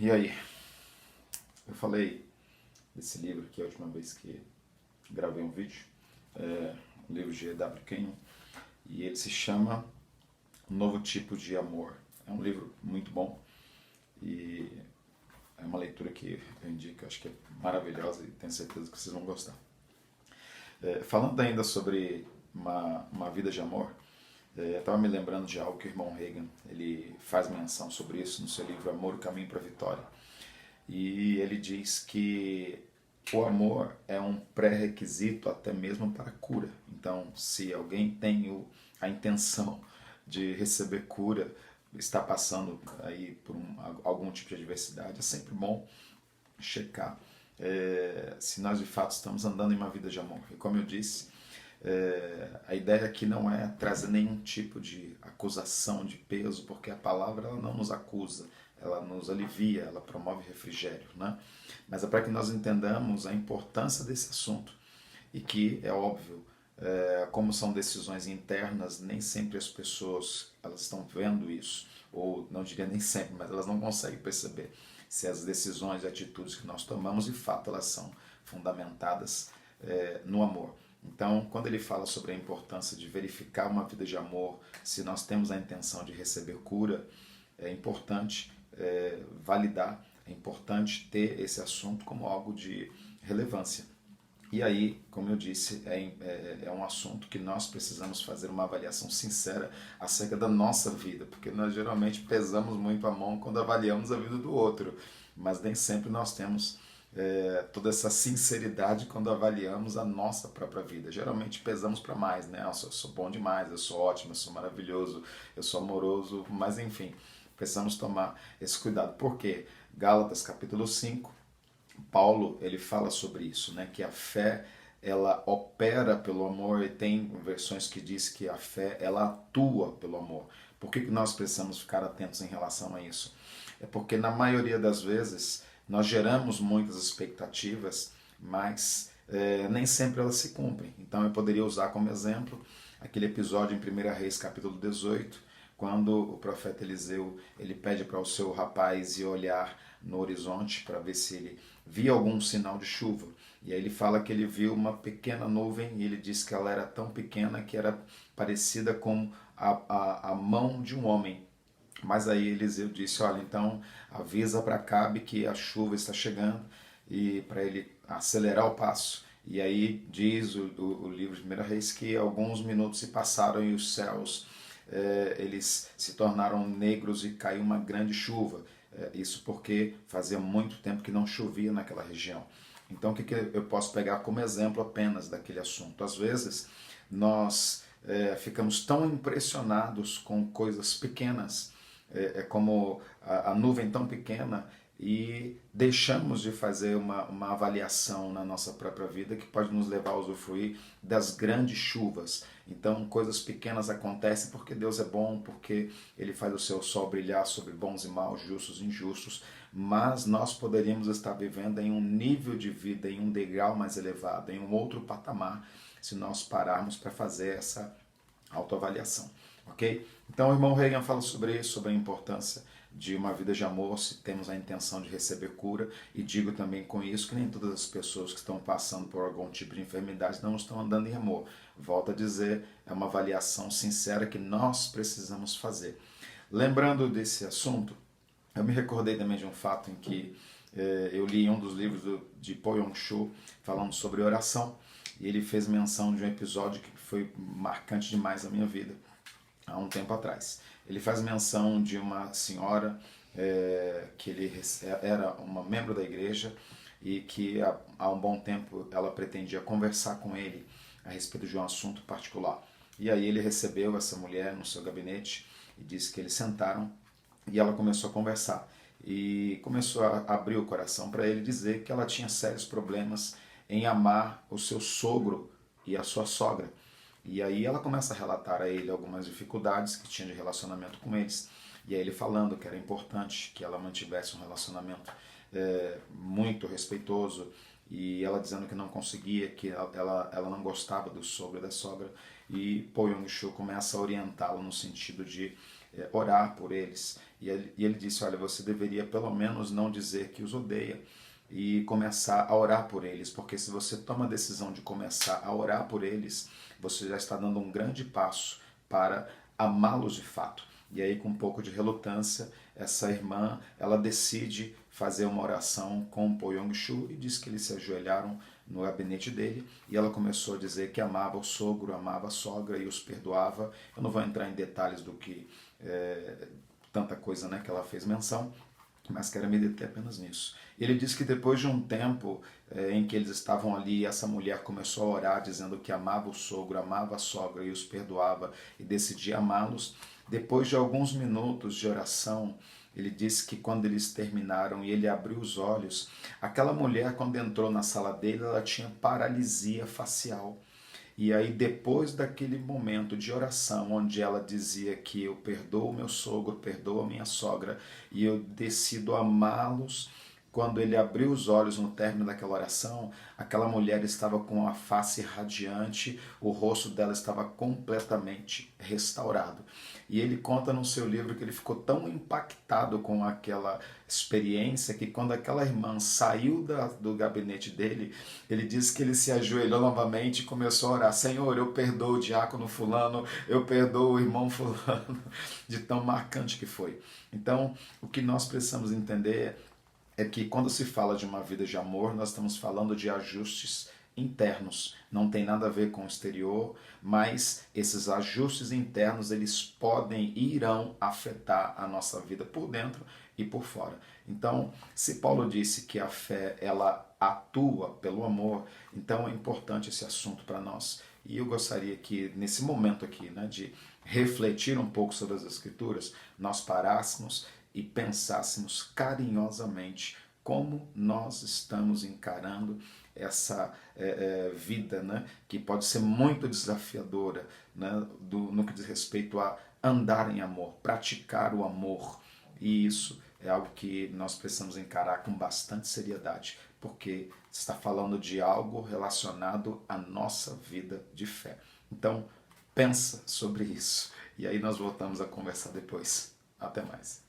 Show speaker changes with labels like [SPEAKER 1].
[SPEAKER 1] E aí, eu falei desse livro aqui a última vez que gravei um vídeo, um livro de E.W. Kenyon, e ele se chama Um Novo Tipo de Amor. É um livro muito bom e é uma leitura que eu indico, acho que é maravilhosa e tenho certeza que vocês vão gostar. Falando ainda sobre uma vida de amor, eu estava me lembrando de algo que o irmão Reagan ele faz menção sobre isso no seu livro Amor, o Caminho para a Vitória. E ele diz que o amor é um pré-requisito até mesmo para a cura. Então, se alguém tem a intenção de receber cura, está passando aí por algum tipo de adversidade, é sempre bom checar se nós de fato estamos andando em uma vida de amor. E como eu disse, a ideia aqui não é trazer nenhum tipo de acusação de peso, porque a palavra ela não nos acusa, ela nos alivia, ela promove refrigério, né? Mas é para que nós entendamos a importância desse assunto e que, é óbvio, como são decisões internas, nem sempre as pessoas elas estão vendo isso, ou não diria nem sempre, mas elas não conseguem perceber se as decisões e atitudes que nós tomamos, de fato, elas são fundamentadas no amor. Então, quando ele fala sobre a importância de verificar uma vida de amor, se nós temos a intenção de receber cura, é importante validar, é importante ter esse assunto como algo de relevância. E aí, como eu disse, é um assunto que nós precisamos fazer uma avaliação sincera acerca da nossa vida, porque nós geralmente pesamos muito a mão quando avaliamos a vida do outro, mas nem sempre nós temos toda essa sinceridade quando avaliamos a nossa própria vida. Geralmente pesamos para mais, né? Eu sou bom demais, eu sou ótimo, eu sou maravilhoso, eu sou amoroso, mas enfim, precisamos tomar esse cuidado. Por quê? Gálatas capítulo 5, Paulo ele fala sobre isso, né? Que a fé ela opera pelo amor e tem versões que diz que a fé ela atua pelo amor. Por que nós precisamos ficar atentos em relação a isso? É porque na maioria das vezes nós geramos muitas expectativas, mas nem sempre elas se cumprem. Então eu poderia usar como exemplo aquele episódio em 1 Reis capítulo 18, quando o profeta Eliseu ele pede para o seu rapaz ir olhar no horizonte para ver se ele via algum sinal de chuva. E aí ele fala que ele viu uma pequena nuvem e ele disse que ela era tão pequena que era parecida com a mão de um homem. Mas aí Eliseu disse, olha, então avisa para Acabe que a chuva está chegando e para ele acelerar o passo. E aí diz o livro de 1 Reis que alguns minutos se passaram e os céus eles se tornaram negros e caiu uma grande chuva. Isso porque fazia muito tempo que não chovia naquela região. Então o que eu posso pegar como exemplo apenas daquele assunto? Às vezes nós ficamos tão impressionados com coisas pequenas, como a nuvem tão pequena, e deixamos de fazer uma avaliação na nossa própria vida que pode nos levar a usufruir das grandes chuvas. Então, coisas pequenas acontecem porque Deus é bom, porque Ele faz o seu sol brilhar sobre bons e maus, justos e injustos, mas nós poderíamos estar vivendo em um nível de vida, em um degrau mais elevado, em um outro patamar, se nós pararmos para fazer essa autoavaliação, ok? Então o irmão Reagan fala sobre isso, sobre a importância de uma vida de amor, se temos a intenção de receber cura, e digo também com isso que nem todas as pessoas que estão passando por algum tipo de enfermidade não estão andando em amor. Volto a dizer, é uma avaliação sincera que nós precisamos fazer. Lembrando desse assunto, eu me recordei também de um fato em que eu li em um dos livros de Po Yong-Cho falando sobre oração, e ele fez menção de um episódio que foi marcante demais na minha vida, há um tempo atrás. Ele faz menção de uma senhora que era uma membro da igreja e que há um bom tempo ela pretendia conversar com ele a respeito de um assunto particular. E aí ele recebeu essa mulher no seu gabinete e disse que eles sentaram e ela começou a conversar. E começou a abrir o coração para ele, dizer que ela tinha sérios problemas em amar o seu sogro e a sua sogra. E aí ela começa a relatar a ele algumas dificuldades que tinha de relacionamento com eles. E aí ele falando que era importante que ela mantivesse um relacionamento muito respeitoso, e ela dizendo que não conseguia, que ela não gostava do sogro e da sogra, e Po Yong-Cho começa a orientá-la no sentido de orar por eles. E ele disse, olha, você deveria pelo menos não dizer que os odeia e começar a orar por eles, porque se você toma a decisão de começar a orar por eles, você já está dando um grande passo para amá-los de fato. E aí, com um pouco de relutância, essa irmã, ela decide fazer uma oração com o Po Yong-Chu e diz que eles se ajoelharam no gabinete dele e ela começou a dizer que amava o sogro, amava a sogra e os perdoava. Eu não vou entrar em detalhes do que tanta coisa, né, que ela fez menção, mas quero me deter apenas nisso. Ele diz que depois de um tempo em que eles estavam ali, essa mulher começou a orar dizendo que amava o sogro, amava a sogra e os perdoava e decidia amá-los. Depois de alguns minutos de oração, ele disse que quando eles terminaram e ele abriu os olhos, aquela mulher, quando entrou na sala dele, ela tinha paralisia facial. E aí, depois daquele momento de oração, onde ela dizia que eu perdoo meu sogro, perdoo a minha sogra, e eu decido amá-los, quando ele abriu os olhos no término daquela oração, aquela mulher estava com a face radiante, o rosto dela estava completamente restaurado. E ele conta no seu livro que ele ficou tão impactado com aquela experiência que quando aquela irmã saiu do gabinete dele, ele disse que ele se ajoelhou novamente e começou a orar, Senhor, eu perdoo o diácono fulano, eu perdoo o irmão fulano, de tão marcante que foi. Então, o que nós precisamos entender é que quando se fala de uma vida de amor, nós estamos falando de ajustes internos. Não tem nada a ver com o exterior, mas esses ajustes internos, eles podem e irão afetar a nossa vida por dentro e por fora. Então, se Paulo disse que a fé, ela atua pelo amor, então é importante esse assunto para nós. E eu gostaria que, nesse momento aqui, né, de refletir um pouco sobre as Escrituras, nós parássemos e pensássemos carinhosamente como nós estamos encarando essa vida, né, que pode ser muito desafiadora, né, no que diz respeito a andar em amor, praticar o amor. E isso é algo que nós precisamos encarar com bastante seriedade, porque está falando de algo relacionado à nossa vida de fé. Então, pensa sobre isso. E aí nós voltamos a conversar depois. Até mais.